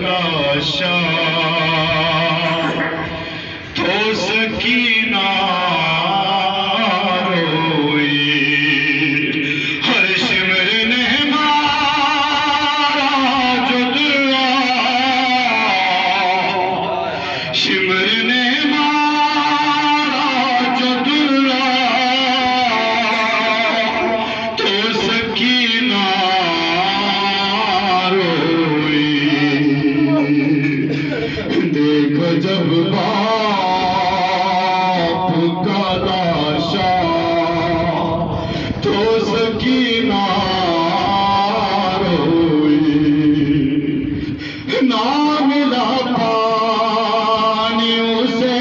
लाशा तो सकीना रोई, हर शिमर ने मारा जो दुआ, शिमर ने मारा जो दुआ तो सकीना देखो जब बाप का लाशा तो सकीना रोई, ना मिला पानी उसे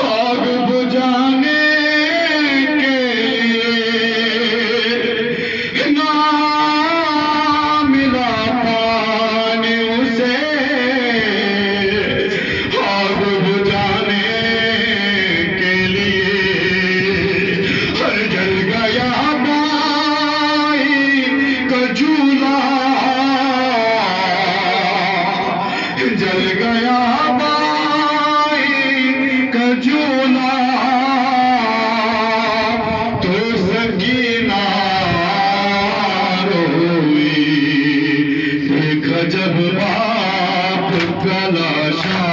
आग बुझाने के लिए, ना मिला पानी उसे आग बुझाने के लिए, हर जल गया बाई का झूला, जल गया बाई का झूला तो सकीना रोई, देखा जब बाप का लाशा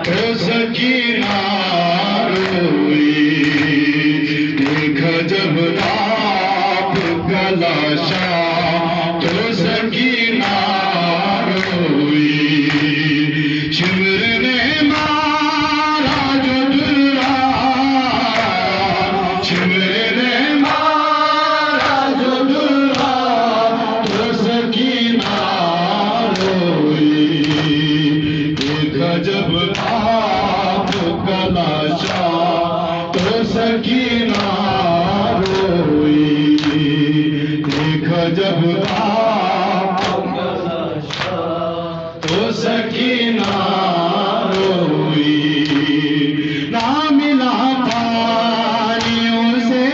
तो सकीना रोई, देखा जब बाप का लाशा तो सकीना रोई, शिमर ने मारा जो दुआ, शिमर ने मारा जो दुआ तो सकीना रोई, देखा जब बाप का लाशा तो सकीना रोई, देखा जब बाप का लाशा तो सकीना रोई, ना मिला पानी उसे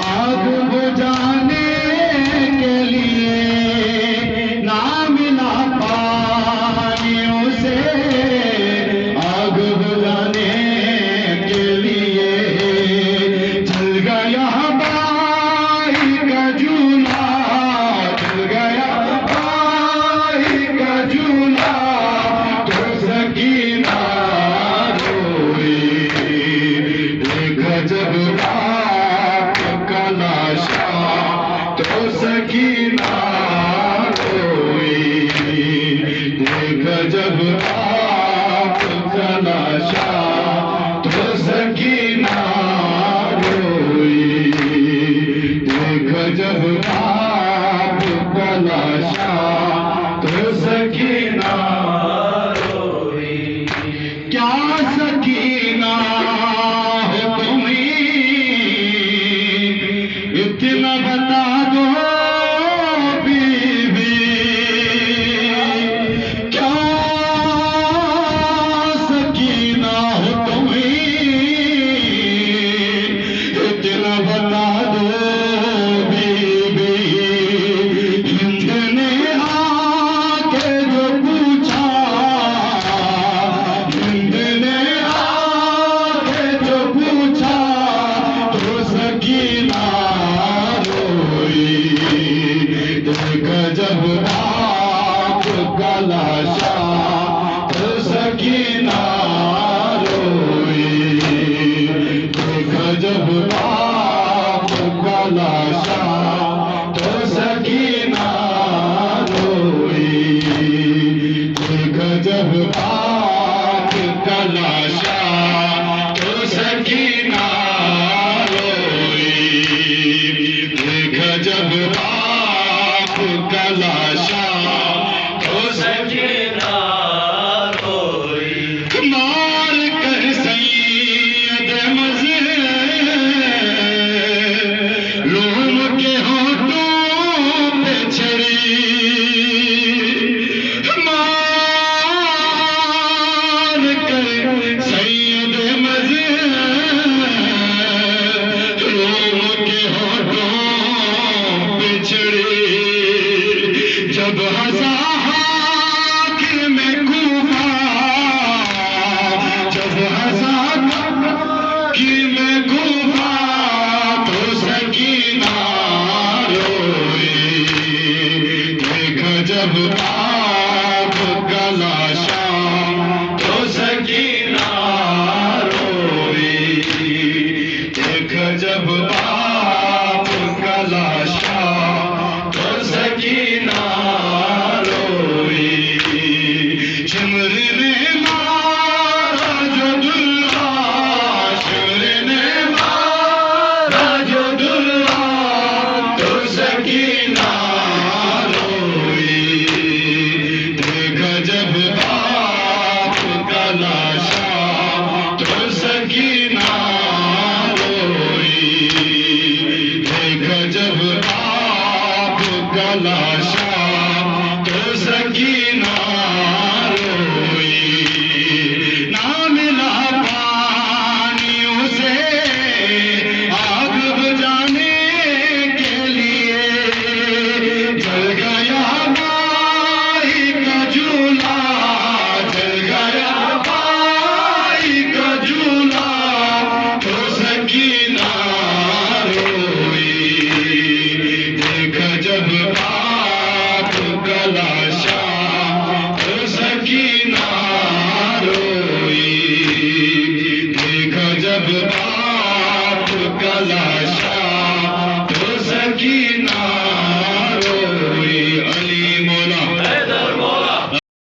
आग बुझाने के लिए, ना मिला पानी उसे आग बुझाने के लिए, जल गया बाई का झूला, जल गया बाई का झूला तो सकीना रोई, देखा जब बाप का लाशा तो सकीना रोई, देखा जब बाप का लाशा तो सकीना रोई, देखा जब बाप का लाशा तो सकीना रोई, क्या सकीना है तुम्हें इतना बता दो बीबी, क्या सकीना हो तुम्हें इतना बता दो बीबी, हिंद ने आके जो पूछा, हिंद ने आके जो पूछा तो सकीना रोई, देखा जब बाप का लाशा तो सकीना रोई, देखा जब बाप का लाशा तो सकीना रोई, देखा जब बाप का लाशा तो सकीना रोई, देखा जब बाप का लाशा तो सकीना रोई, मार कर सैयद मज़लूम के होठों पे छड़ी, मार कर सैयद मज़लूम के होठों पे छड़ी, जब जब हंसा हाकिम कूफा, जब हंसा हाकिम कूफा, तो सकीना रोई। देखा जब बाप का लाशा, तो सकीना रोई। देखा जब बाप का लाशा, तो सकीना रोई। शिमर ने मारा जो दुल्हा, शिमर ने मारा जो दुल्हा, तो सकीना रोई। देखा जब बाप का लाशा, तो सकीना रोई। देखा जब बाप का लाशा, तो सकीना रोई। ना मिला पानी उसे आग बुझाने के लिए, जल गया भाई का झूला, जल गया भाई का झूला, तो सकीना रोई। देखा जब बाप का लाशा, तो सकीना रोई। देखा जब बाप का लाशा, तो सकीना